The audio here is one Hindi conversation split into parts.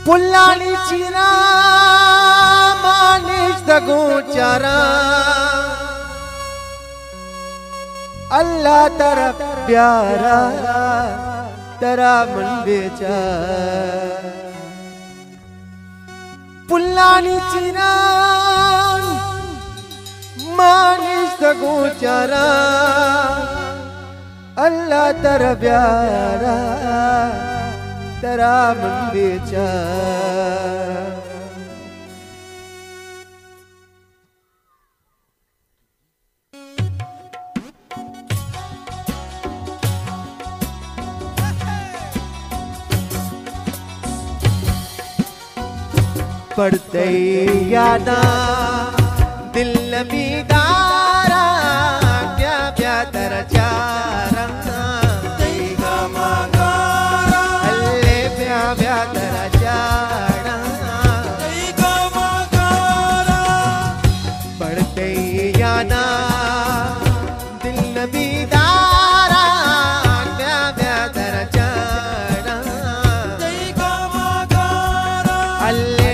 पुल्लानी चीरा मानिश दगो चारा अल्लाह तेरा प्यारा तेरा मन बेचारा पुल्लानी चीरा मानिश दगो चारा अल्लाह तेरा प्यारा तेरा मन बेचारा पढ़ते यादा दिल बीदारा क्या क्या तेरा चारा अल्ले प्या प्या तेरा चारा पढ़ते यादा दिल बीदारा क्या क्या तेरा चारा अल्ले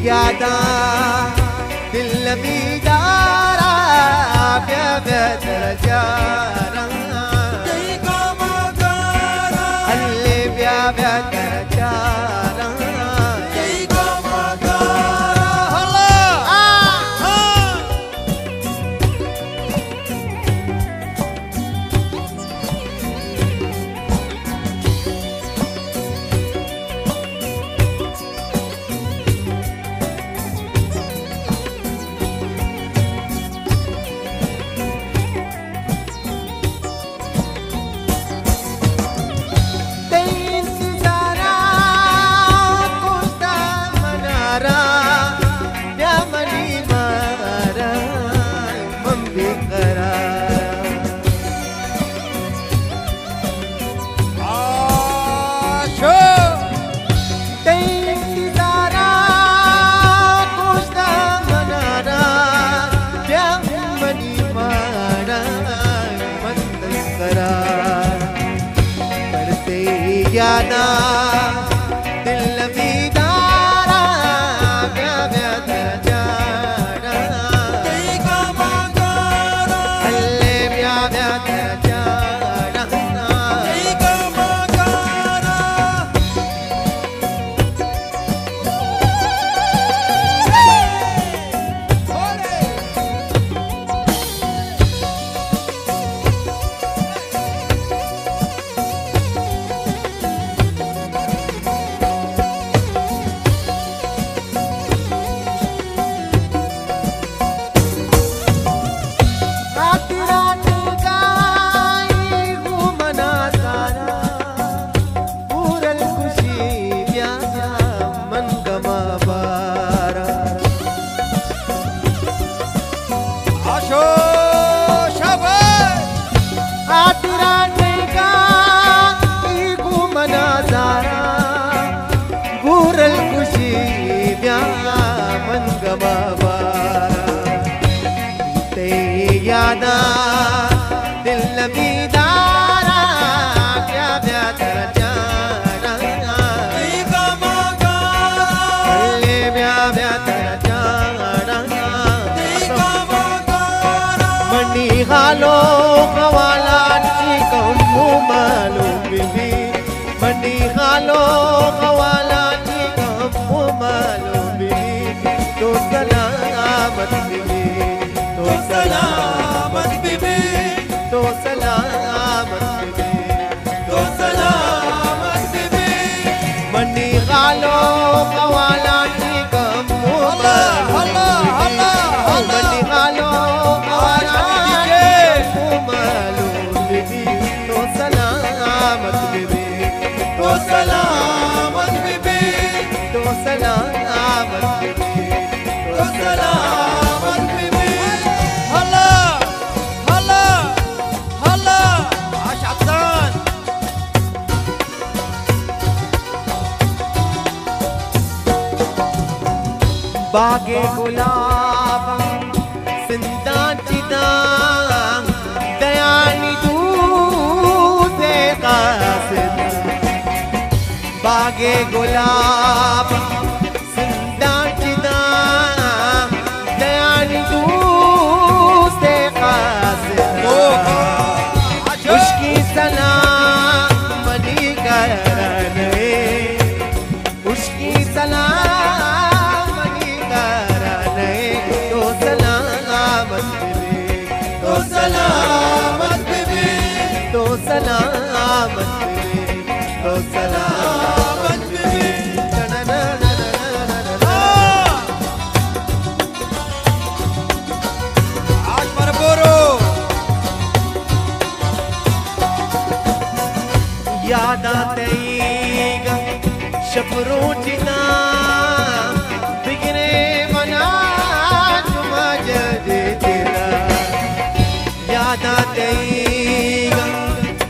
यादा दिल बीदारा प्या प्या तेरा चारा अल्ले प्या प्या तेरा चारा यादा दिल बीदारा प्या प्या तेरा चारा अल्ले प्या प्या तेरा चारा यादा दिल बीदारा क्या प्या तेरा चारा अल्ले प्या प्या तेरा चारा मंडी हालो खवाला चिकम मालूम भी मंडी हालो खवाला चिकम बागे गुलाब सिंधांची दां दयानी दूते कासिद बागे गुलाब सिंधांची दां दयानी दूते कासिद उसकी सलाम मनी करने उसकी सलाम मनी करने तो सलामत भी तो सलामत भी तो सलामत भी तो सलामत भी आज मरबोरो याद आते शफरों चिना बिगड़े मना चुमा जजे तेरा याद आते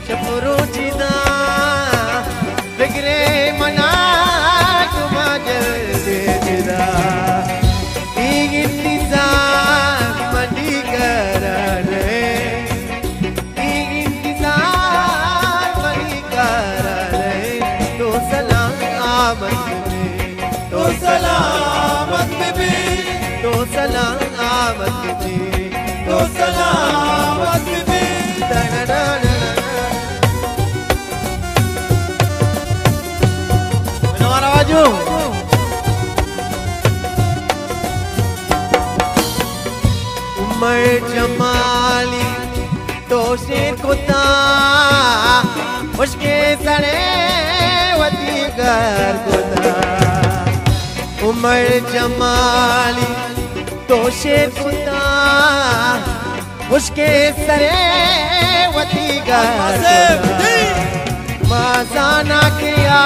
शफरों चिना बिगड़े मना चुमा जजे तेरा इंतजार मंडी करने इंतजार मंडी करने तो सलामत तो सलामत भी तो सलामत भी तो सलामत भी हमारा बाजू उमर जमाली तो से खुदा उसके सरे वती कर खुदा उमर जमाली तो से खुदा उसके सरे वती कर माजाना किया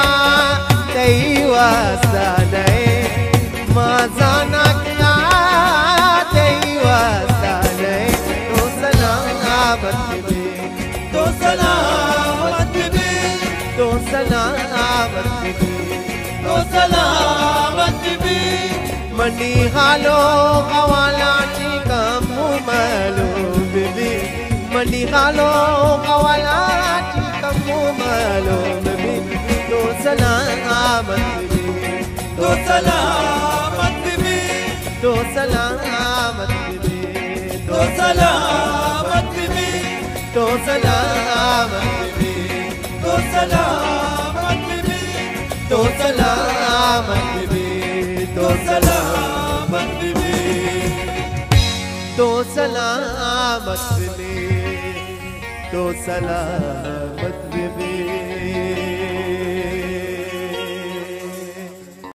तई वास्ता माजाना किया तई वास्ता तो सलामत भी तो सलामत भी तो सलामत भी तो सलामत भी मनी हालो कवाला ची कमु मलो बिबी मनी हालो कवाला ची कमु मलो बिबी तो सलामत भी तो सलामत भी तो सलामत भी तो सलामत भी तो सलामत भी तो सलामत भी तो सलामत भी तो सलामत भी तो सलामत भी तो सलामत